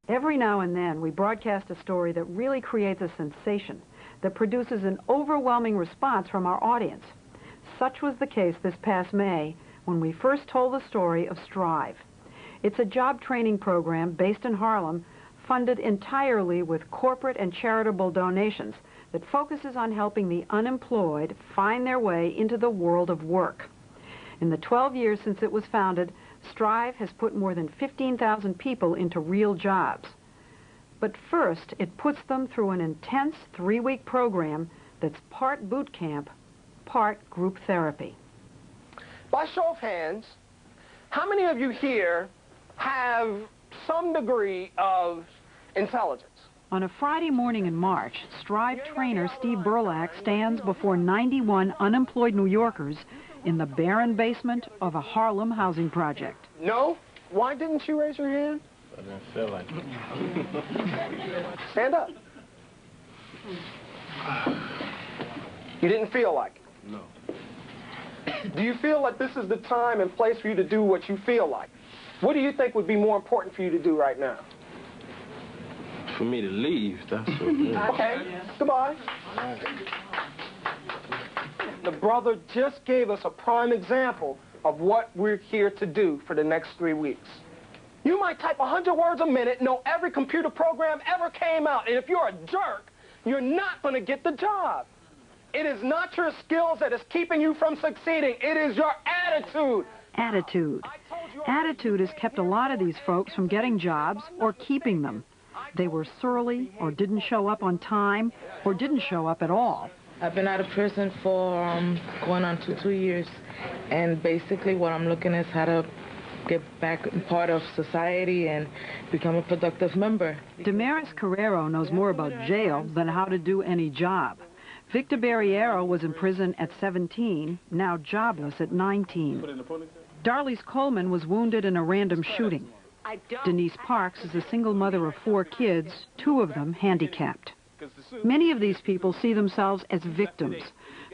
Every now and then, we broadcast a story that really creates a sensation, that produces an overwhelming response from our audience. Such was the case this past May, when we first told the story of Strive. It's a job training program based in Harlem, funded entirely with corporate and charitable donations that focuses on helping the unemployed find their way into the world of work. In the 12 years since it was founded, Strive has put more than 15,000 people into real jobs. But first, it puts them through an intense 3-week program that's part boot camp, part group therapy. By show of hands, how many of you here have some degree of intelligence? On a Friday morning in March, Strive trainer Steve Burlack stands before 91 unemployed New Yorkers in the barren basement of a Harlem housing project. No? Why didn't you raise your hand? I didn't feel like it. Stand up. You didn't feel like it? No. Do you feel like this is the time and place for you to do what you feel like? What do you think would be more important for you to do right now? For me to leave, that's what it is. Okay, goodbye. The brother just gave us a prime example of what we're here to do for the next 3 weeks. You might type 100 words a minute, know every computer program ever came out, and if you're a jerk, you're not going to get the job. It is not your skills that is keeping you from succeeding. It is your attitude. Attitude. Attitude has kept a lot of these folks from getting jobs or keeping them. They were surly or didn't show up on time or didn't show up at all. I've been out of prison for going on 2 years, and basically what I'm looking is how to get back part of society and become a productive member. Damaris Carrero knows more about jail than how to do any job. Victor Barriero was in prison at 17, now jobless at 19. Darlise Coleman was wounded in a random shooting. Denise Parks is a single mother of 4 kids, 2 of them handicapped. Many of these people see themselves as victims.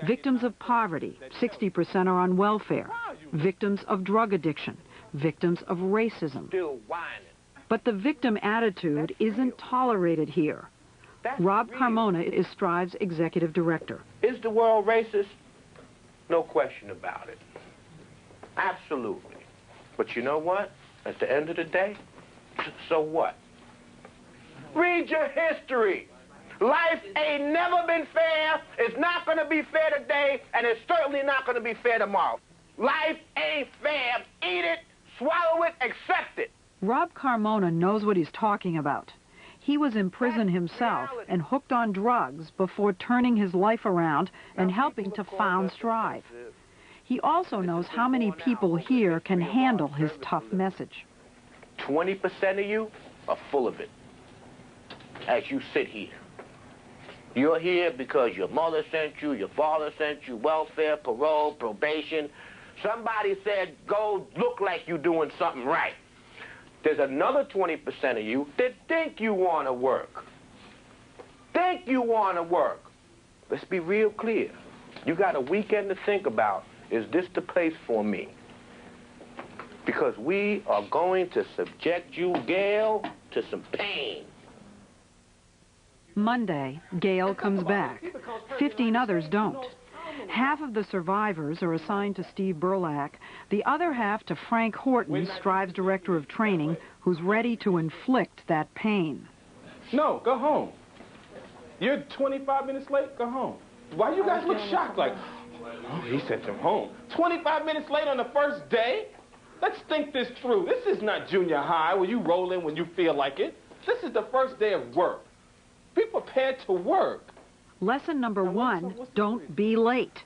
Victims of poverty, 60% are on welfare. Victims of drug addiction, victims of racism. But the victim attitude isn't tolerated here. Rob Carmona is Strive's executive director. Is the world racist? No question about it. Absolutely. But you know what? At the end of the day, so what? Read your history. Life ain't never been fair. It's not going to be fair today, and it's certainly not going to be fair tomorrow. Life ain't fair. Eat it, swallow it, accept it. Rob Carmona knows what he's talking about. He was in prison himself and hooked on drugs before turning his life around and helping to found Strive. He also knows how many people here can handle his tough message. 20% of you are full of it. As you sit here. You're here because your mother sent you, your father sent you, welfare, parole, probation. Somebody said, go look like you're doing something right. There's another 20% of you that think you want to work. Think you want to work. Let's be real clear. You got a weekend to think about, is this the place for me? Because we are going to subject you, Gail, to some pain. Monday, Gail comes back. 15 others don't. Half of the survivors are assigned to Steve Burlack, the other half to Frank Horton, Strive's director of training, who's ready to inflict that pain. No, go home. You're 25 minutes late, go home. Why you guys look shocked like, oh, he sent him home. 25 minutes late on the first day? Let's think this through. This is not junior high where you roll in when you feel like it. This is the first day of work. Be prepared to work. Lesson number 1, don't be late.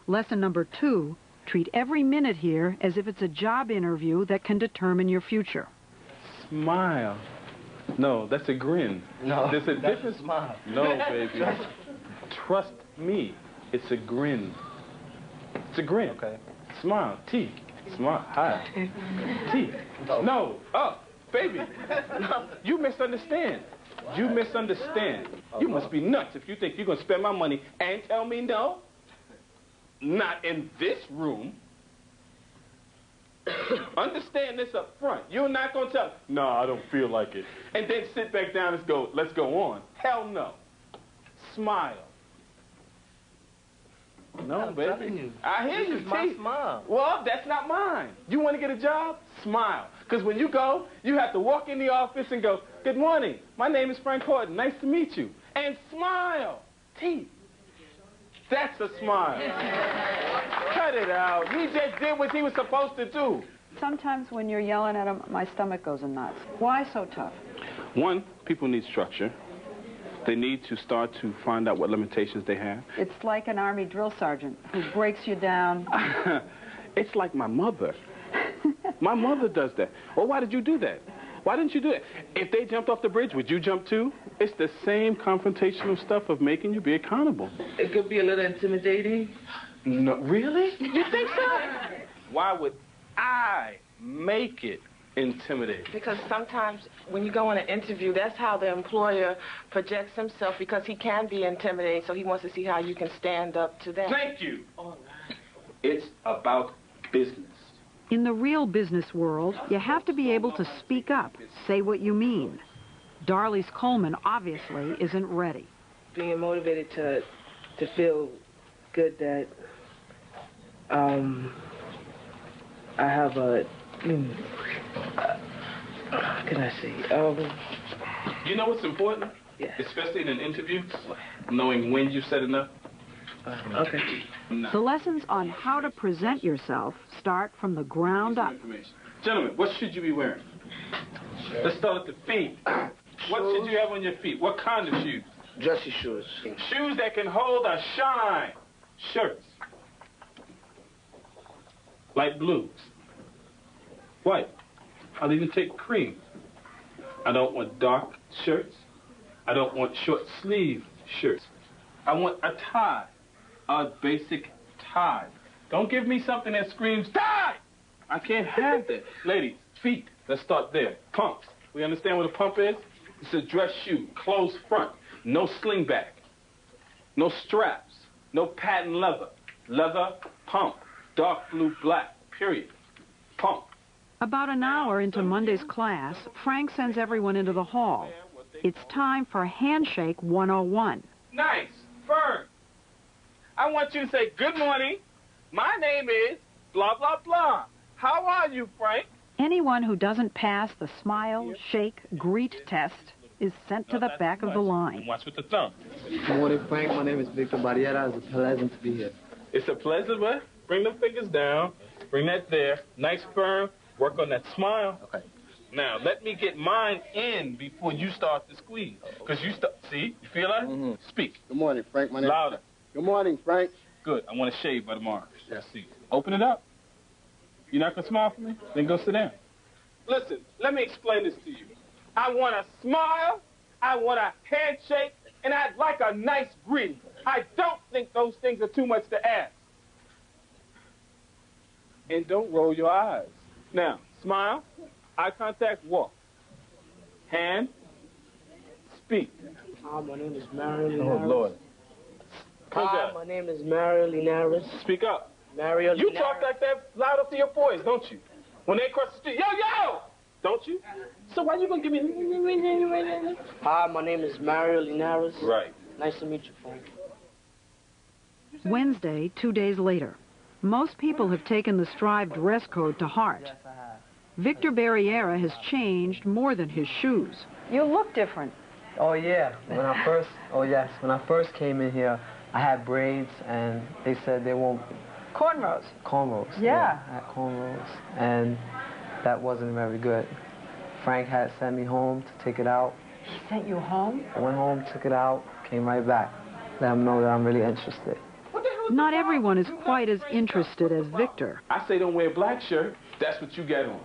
Lesson number 2, treat every minute here as if it's a job interview that can determine your future. Smile. No, that's a grin. No, there's a that's difference. a smile. No, baby. Trust me. It's a grin. It's a grin. Okay. Smile. T. Smile. Hi. T. No. Up. Baby. You misunderstand. You misunderstand. You must be nuts if you think you're going to spend my money and tell me no. Not in this room. Understand this up front. You're not going to tell, no, I don't feel like it. And then sit back down and go, let's go on. Hell no. Smile. No, I'm baby. telling you. I hear you, This is my T. smile. Well, that's not mine. You want to get a job? Smile. Because when you go, you have to walk in the office and go, good morning. My name is Frank Horton. Nice to meet you. And smile. T. That's a smile. Cut it out. He just did what he was supposed to do. Sometimes when you're yelling at him, my stomach goes in knots. Why so tough? One, people need structure. They need to start to find out what limitations they have. It's like an Army drill sergeant who breaks you down. It's like my mother. My mother does that. Well, why did you do that? Why didn't you do it? If they jumped off the bridge, would you jump too? It's the same confrontational stuff of making you be accountable. It could be a little intimidating. No, really? You think so? Why would I make it intimidating? Because sometimes when you go on an interview, that's how the employer projects himself, because he can be intimidating, so he wants to see how you can stand up to them. Thank you. It's about business. In the real business world, you have to be able to speak up, say what you mean. Darlise Coleman obviously isn't ready. Being motivated to feel good that I have a how can I say? You know what's important? Yeah. Especially in an interview? Knowing when you said enough. Okay. No. The lessons on how to present yourself start from the ground up. Gentlemen, what should you be wearing? Let's start at the feet. What should you have on your feet? What kind of shoes? Dressy shoes. Shoes that can hold a shine. Shirts. Light blues. White. I'll even take cream. I don't want dark shirts. I don't want short sleeve shirts. I want a tie. A basic tie. Don't give me something that screams tie! I can't have that. Ladies, feet. Let's start there. Pumps. We understand what a pump is? It's a dress shoe. Closed front. No sling back. No straps. No patent leather. Leather, pump. Dark blue, black. Period. Pump. About an hour into Monday's class, Frank sends everyone into the hall. It's time for Handshake 101. Nice. Firm. I want you to say, good morning. My name is blah, blah, blah. How are you, Frank? Anyone who doesn't pass the smile, shake, greet test is sent to the back of the line. Watch with the thumb. Good morning, Frank. My name is Victor Barriera. It's a pleasant to be here. It's a pleasure, but bring the fingers down. Bring that there. Nice, firm. Work on that smile. Okay. Now, let me get mine in before you start to squeeze. Because you start, see? You feel that? Mm-hmm. Speak. Good morning, Frank. My name. Louder. Good morning, Frank. Good. I want to shave by tomorrow. Let's see. Open it up. You're not going to smile for me? Then go sit down. Listen, let me explain this to you. I want a smile, I want a handshake, and I'd like a nice greeting. I don't think those things are too much to ask. And don't roll your eyes. Now, smile, eye contact, walk. Hand, speak. Hi, my name is Mario Oh, Linares. Lord. Hi, my name is Mario Linares. Speak up. Mario You Linares. talk like that loud up to your boys, don't you? When they cross the street, yo, yo! Don't you? So why you gonna give me... Hi, my name is Mario Linares. Right. Nice to meet you, Frank. Wednesday, 2 days later. Most people have taken the Strive dress code to heart. Yes, I have. Victor Barriera has changed more than his shoes. You look different. Oh yeah. When I first came in here, I had braids, and they said they won't Cornrows. cornrows. Yeah. I had cornrows, and that wasn't very good. Frank had sent me home to take it out. He sent you home? I went home, took it out, came right back. Let him know that I'm really interested. Not everyone is quite as interested as Victor. I say don't wear a black shirt. That's what you got on.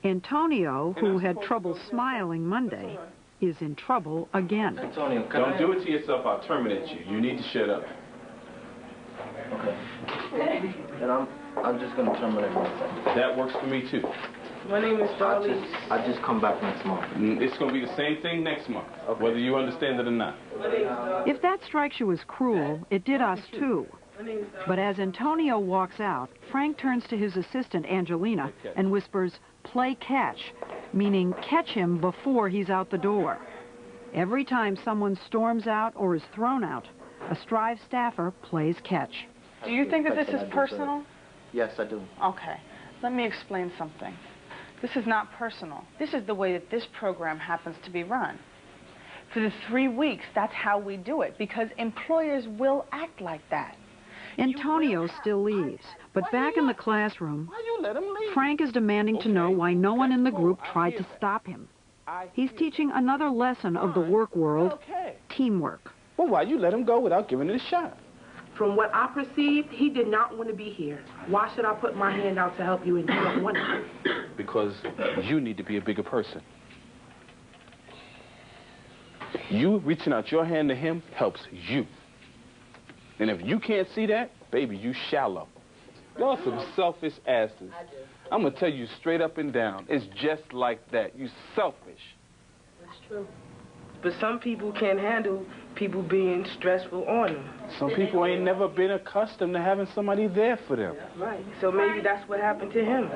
Antonio, who had trouble smiling Monday, is in trouble again. Antonio, Don't do it to yourself. I'll terminate you. You need to shut up. Okay. Then I'm just gonna terminate myself. That works for me, too. My name is Darlene. I just come back next month. It's going to be the same thing next month, whether you understand it or not. If that strikes you as cruel, it did us too. But as Antonio walks out, Frank turns to his assistant, Angelina, and whispers, "Play catch," meaning catch him before he's out the door. Every time someone storms out or is thrown out, a Strive staffer plays catch. Do you think that this is personal? Yes, I do. Okay. Let me explain something. This is not personal. This is the way that this program happens to be run. For the 3 weeks, that's how we do it, because employers will act like that. Antonio still leaves, but back in the classroom, Why you let him leave? Frank is demanding to know why no one in the group tried to stop him. He's teaching another lesson of the work world, teamwork. Well, why you let him go without giving it a shot? From what I perceived, he did not want to be here. Why should I put my hand out to help you and you don't want to? Because you need to be a bigger person. You reaching out your hand to him helps you. And if you can't see that, baby, you shallow. Y'all some selfish asses. I'm going to tell you straight up and down. It's just like that. You selfish. That's true. But some people can't handle people being stressful on them. Some people ain't never been accustomed to having somebody there for them. Right. So maybe that's what happened to him.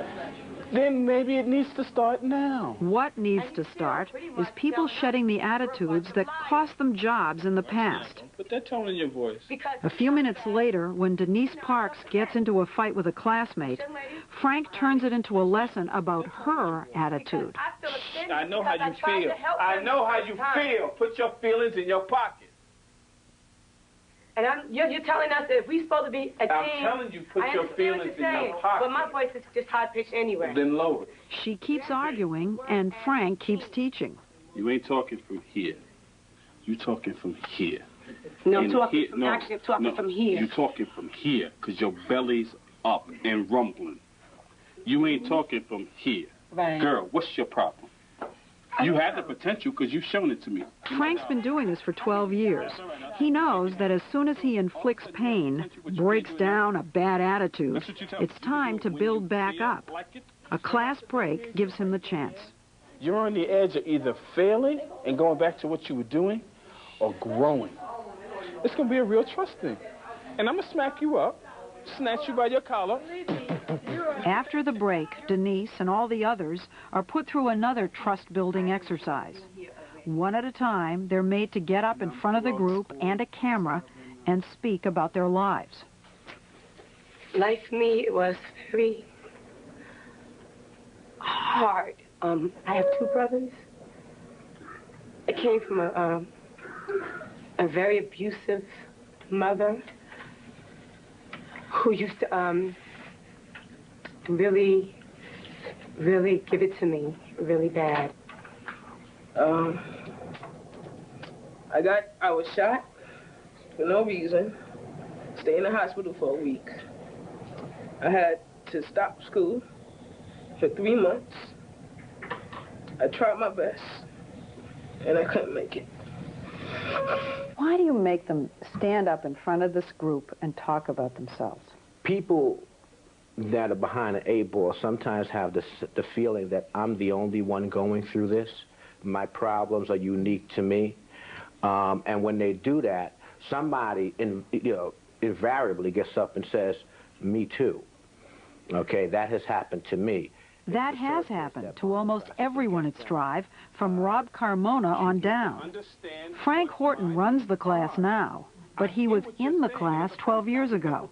Then maybe it needs to start now. What needs to start is people shedding the attitudes that cost them jobs in the past. Put that tone in your voice. A few minutes later, when Denise Parks gets into a fight with a classmate, Frank turns it into a lesson about her attitude. I know how you feel. I know how you feel. Put your feelings in your pocket. And you're telling us that if we're supposed to be a team... I'm telling you, put your feelings in your pocket. But my voice is just high-pitched anyway. Then lower it. She keeps arguing, and Frank keeps teaching. You ain't talking from here. You talking from here. No, I'm talking from here. You talking from here, because your belly's up and rumbling. You ain't talking from here. Right. Girl, what's your problem? You had the potential because you've shown it to me. Frank's been doing this for 12 years. He knows that as soon as he inflicts pain, breaks down a bad attitude, it's time to build back up. A class break gives him the chance. You're on the edge of either failing and going back to what you were doing or growing. It's going to be a real trust thing. And I'm going to smack you up, snatch you by your collar. After the break, Denise and all the others are put through another trust-building exercise. One at a time, they're made to get up in front of the group and a camera and speak about their lives. Life for me, it was very hard. I have 2 brothers. I came from a very abusive mother who used to really give it to me really bad. I was shot for no reason, stay in the hospital for a week. I had to stop school for 3 months. I tried my best, and I couldn't make it. Why do you make them stand up in front of this group and talk about themselves? People that are behind an 8-ball sometimes have the feeling that I'm the only one going through this. My problems are unique to me. And when they do that, somebody invariably gets up and says, me too. Okay, that has happened to me. That has happened to almost everyone at Strive, from Rob Carmona on down. Frank Horton runs the class now, but he was in the class 12 years ago.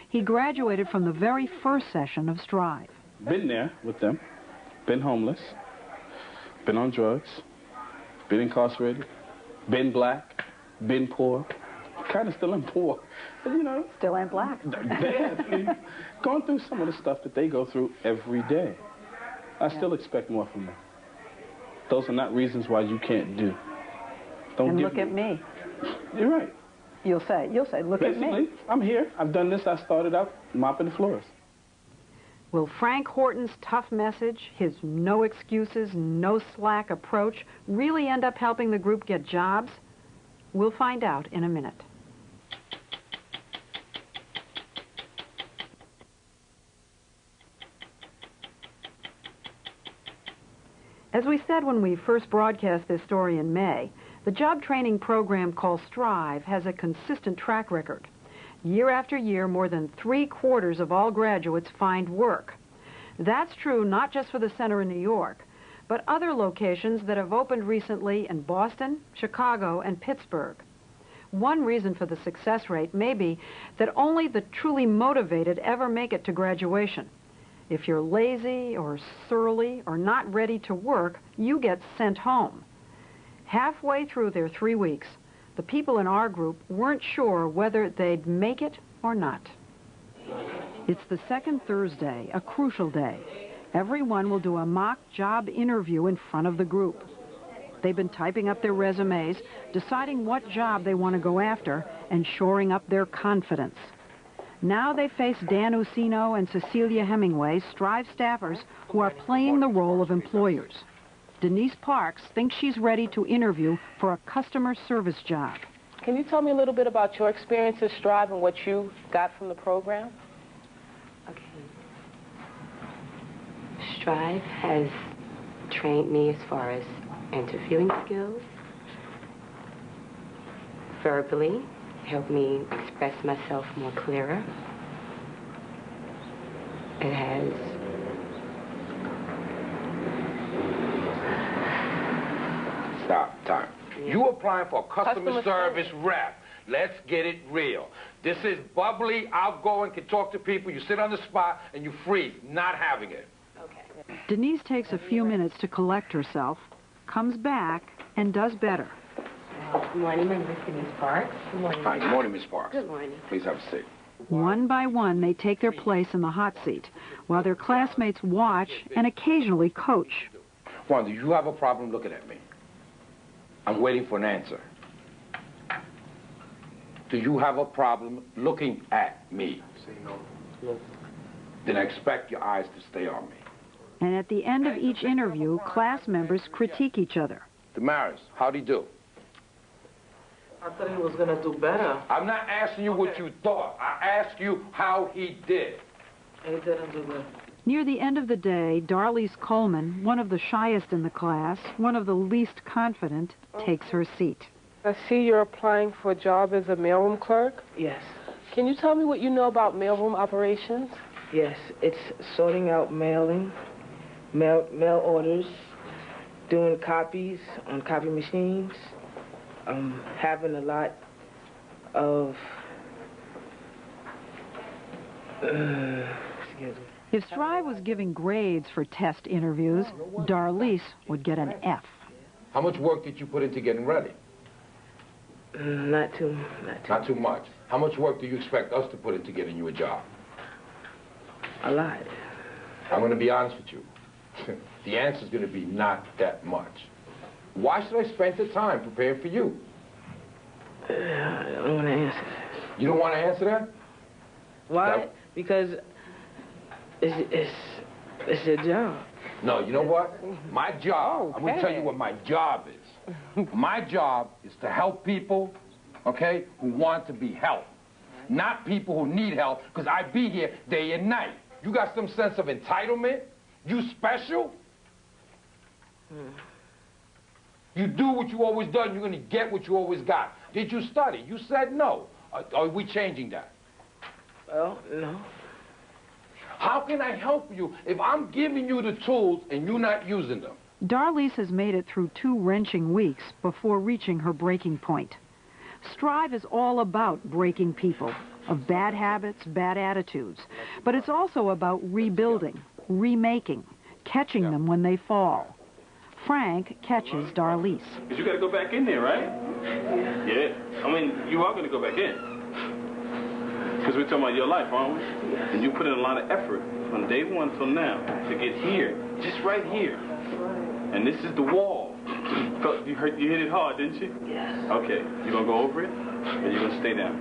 He graduated from the very first session of Strive. Been there with them, been homeless, been on drugs, been incarcerated, been black, been poor, kind of still am poor, but you know. Still ain't black. Going through some of the stuff that they go through every day. I still expect more from them. Those are not reasons why you can't do. And look at me. You're right. You'll say, look at me. I'm here. I've done this. I started out mopping the floors. Will Frank Horton's tough message, his no excuses, no slack approach, really end up helping the group get jobs? We'll find out in a minute. As we said when we first broadcast this story in May, the job training program called Strive has a consistent track record. Year after year, more than 3/4 of all graduates find work. That's true not just for the center in New York, but other locations that have opened recently in Boston, Chicago, and Pittsburgh. One reason for the success rate may be that only the truly motivated ever make it to graduation. If you're lazy or surly or not ready to work, you get sent home. Halfway through their 3 weeks, the people in our group weren't sure whether they'd make it or not. It's the second Thursday, a crucial day. Everyone will do a mock job interview in front of the group. They've been typing up their resumes, deciding what job they want to go after, and shoring up their confidence. Now they face Dan Usino and Cecilia Hemingway, Strive staffers who are playing the role of employers. Denise Parks thinks she's ready to interview for a customer service job. Can you tell me a little bit about your experience at Strive and what you got from the program? Okay. Strive has trained me as far as interviewing skills, verbally, helped me express myself more clearer. It has Stop, time. You applying for a customer service rep. Let's get it real. This is bubbly, outgoing, can talk to people, you sit on the spot, and you freeze, not having it. okay. Denise takes a few minutes to collect herself, comes back, and does better. Good morning, my name is Denise Parks. Good morning. Hi, good morning, Ms. Parks. Good morning. Please have a seat. One by one, they take their place in the hot seat, while their classmates watch and occasionally coach. Juan, do you have a problem looking at me? I'm waiting for an answer. Do you have a problem looking at me? Say no. No. Then I expect your eyes to stay on me. And at the end of each interview, class members critique each other. Damaris, how'd he do? I thought he was going to do better. I'm not asking you what you thought. I asked you how he did. He didn't do good. Near the end of the day, Darlise Coleman, one of the shyest in the class, one of the least confident, takes her seat. I see you're applying for a job as a mailroom clerk. Yes. Can you tell me what you know about mailroom operations? Yes, it's sorting out mail orders, doing copies on copy machines, having a lot of, excuse me. If Strive was giving grades for test interviews, Darlise would get an F. How much work did you put into getting ready? Not too much. How much work do you expect us to put into getting you a job? A lot. I'm going to be honest with you. The answer's going to be not that much. Why should I spend the time preparing for you? I don't want to answer that. You don't want to answer that? Why? Because it's your job. No, you know what? My job, I'm going to tell you what my job is. My job is to help people, okay, who want to be helped. Not people who need help, because I be here day and night. You got some sense of entitlement? You special? You do what you always done, you're going to get what you always got. Did you study? You said no. Are we changing that? Well, no. How can I help you if I'm giving you the tools and you're not using them? Darlise has made it through 2 wrenching weeks before reaching her breaking point. Strive is all about breaking people of bad habits, bad attitudes, but it's also about rebuilding, remaking, catching them when they fall. Frank catches Darlise. Because you got to go back in there, right? Yeah. I mean, you are going to go back in. Because we're talking about your life, aren't we? And you put in a lot of effort from day one till now to get here, just right here. And this is the wall. You hit it hard, didn't you? Yes. Okay. You going to go over it? Or you going to stay down?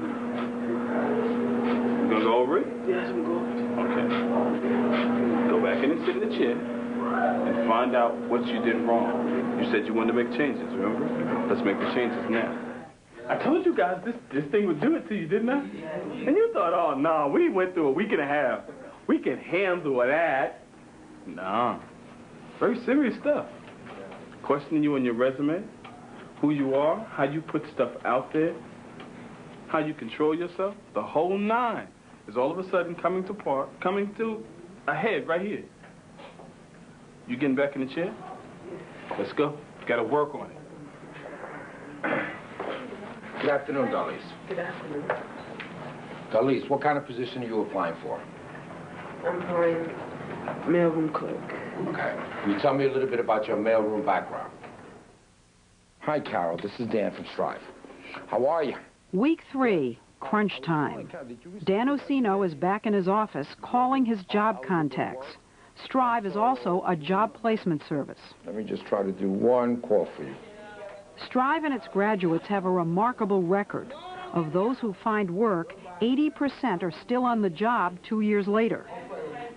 You going to go over it? Yes, I'm going. Okay. Go back in and sit in the chair and find out what you did wrong. You said you wanted to make changes, remember? Let's make the changes now. I told you guys this thing would do it to you, didn't I? And you thought, oh, no, we went through a week and a half. We can handle that. Nah. Very serious stuff. Questioning you on your resume, who you are, how you put stuff out there. how you control yourself, the whole nine, is all of a sudden coming to a head right here. You getting back in the chair? Let's go. Got to work on it. Good afternoon, Darlise. Good afternoon. Darlise, what kind of position are you applying for? I'm applying mailroom clerk. Okay. Can you tell me a little bit about your mailroom background? Hi, Carol. This is Dan from Strive. How are you? Week 3, crunch time. Dan Osino is back in his office calling his job contacts. Strive is also a job placement service. Let me just try to do one call for you. Strive and its graduates have a remarkable record. Of those who find work, 80% are still on the job 2 years later.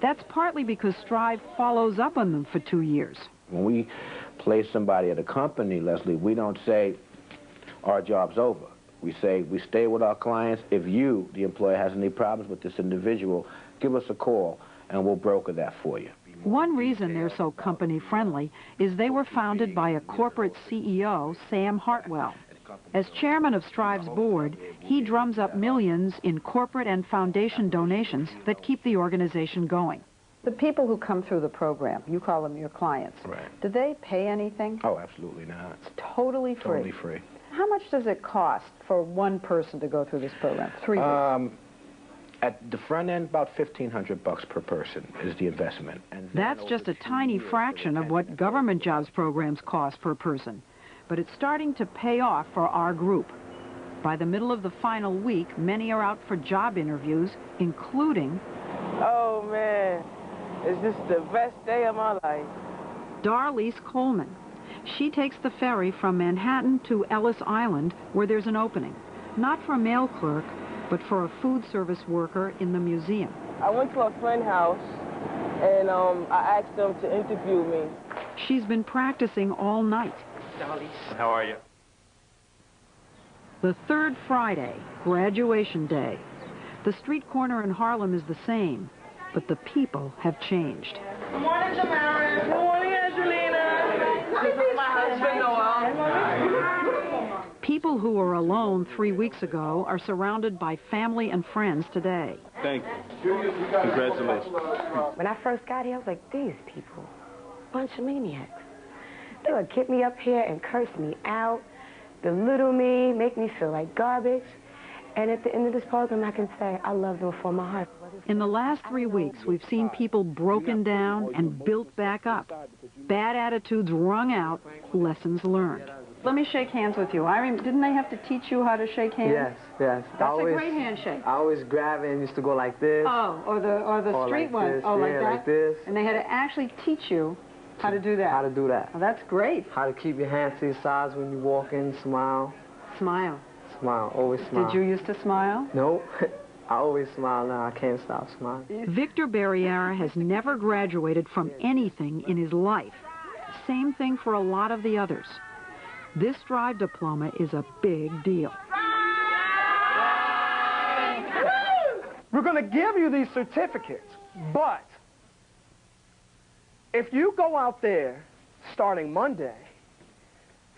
That's partly because Strive follows up on them for 2 years. When we place somebody at a company, Leslie, we don't say, our job's over. We say, we stay with our clients. If you, the employer, has any problems with this individual, give us a call, and we'll broker that for you. One reason they're so company-friendly is they were founded by a corporate CEO, Sam Hartwell. As chairman of Strive's board, he drums up millions in corporate and foundation donations that keep the organization going. The people who come through the program, you call them your clients. Right. Do they pay anything? Oh, absolutely not. It's totally free. Totally free. How much does it cost for one person to go through this program? 3 weeks. At the front end, about $1,500 per person is the investment. And that's just a tiny fraction of what government jobs programs cost per person. But it's starting to pay off for our group. By the middle of the final week, many are out for job interviews, including... Oh, man. Is this the best day of my life? Darlise Coleman. She takes the ferry from Manhattan to Ellis Island, where there's an opening. Not for a mail clerk, but for a food service worker in the museum. I went to a friend's house, and I asked them to interview me. She's been practicing all night. Darlise. How are you? The third Friday, graduation day. The street corner in Harlem is the same, but the people have changed. Good morning, Tamara. Good morning, Angelina. This is my husband, Noel. People who were alone 3 weeks ago are surrounded by family and friends today. Thank you. Congratulations. When I first got here, I was like, these people, bunch of maniacs. They would get me up here and curse me out, belittle me, make me feel like garbage. And at the end of this program, I can say I love them from my heart. In the last 3 weeks, we've seen people broken down and built back up. Bad attitudes wrung out, lessons learned. Let me shake hands with you. Didn't they have to teach you how to shake hands? Yes, yes. That's a great handshake. I always grab it and used to go like this. Oh, or the street like one. This. Oh, yeah, like that? like this. And they had to actually teach you how to do that. How to do that. Well, that's great. How to keep your hands to your sides when you walk in, smile. Smile. Smile, always smile. Did you used to smile? No. I always smile now. I can't stop smiling. Victor Barriera has never graduated from anything in his life. Same thing for a lot of the others. This Strive diploma is a big deal. We're going to give you these certificates, but if you go out there starting Monday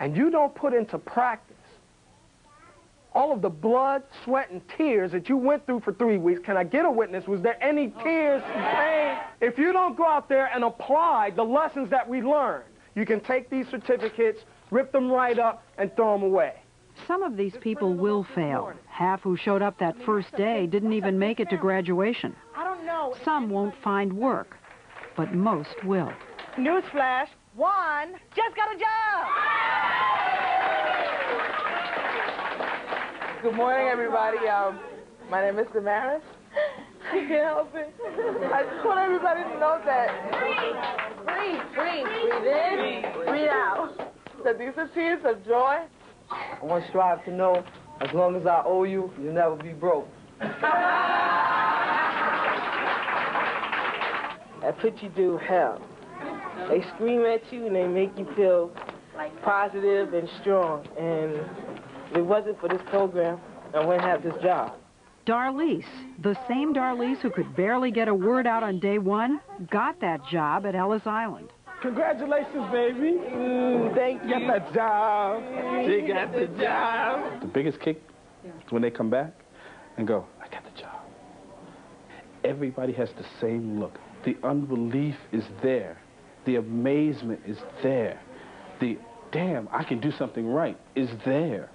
and you don't put into practice all of the blood, sweat, and tears that you went through for 3 weeks, can I get a witness? Was there any tears, pain? If you don't go out there and apply the lessons that we learned, you can take these certificates, rip them right up, and throw them away. Some of these people will fail. Half who showed up that first day didn't even make it to graduation. Some won't find work, but most will. Newsflash, one just got a job. Good morning, everybody. My name is Damaris. I can't help it. I just want everybody to know that breathe in, breathe out. That these are tears of joy. I want Strive to know, as long as I owe you, you'll never be broke. That's what you do, hell. They scream at you and they make you feel positive and strong. And if it wasn't for this program, I wouldn't have this job. Darlise, the same Darlise who could barely get a word out on day one, got that job at Ellis Island. Congratulations, baby. Thank you. Got that job. She got the job. The biggest kick when they come back and go, I got the job. Everybody has the same look. The unbelief is there. The amazement is there. The, damn, I can do something right is there.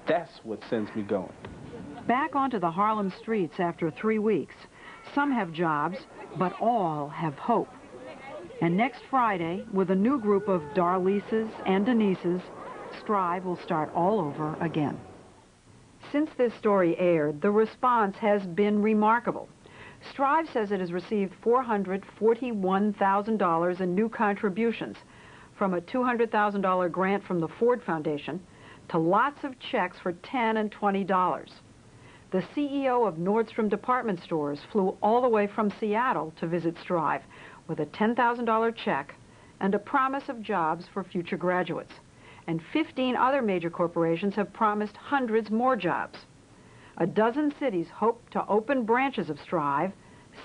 That's what sends me going. Back onto the Harlem streets after 3 weeks. Some have jobs, but all have hope. And next Friday, with a new group of Darlises and Denises, Strive will start all over again. Since this story aired, the response has been remarkable. Strive says it has received $441,000 in new contributions, from a $200,000 grant from the Ford Foundation to lots of checks for $10 and $20. The CEO of Nordstrom Department Stores flew all the way from Seattle to visit Strive with a $10,000 check and a promise of jobs for future graduates. And 15 other major corporations have promised hundreds more jobs. A dozen cities hope to open branches of Strive.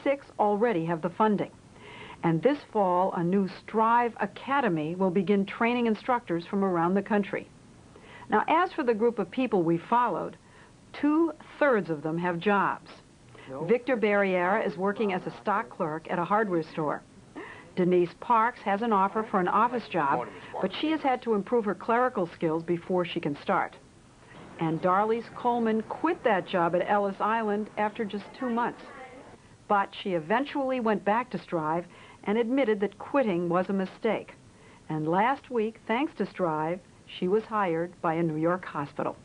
6 already have the funding. And this fall, a new Strive Academy will begin training instructors from around the country. Now, as for the group of people we followed, 2/3 of them have jobs. Victor Barriera is working as a stock clerk at a hardware store. Denise Parks has an offer for an office job, but she has had to improve her clerical skills before she can start. And Darlise Coleman quit that job at Ellis Island after just 2 months. But she eventually went back to Strive and admitted that quitting was a mistake. And last week, thanks to Strive, she was hired by a New York hospital.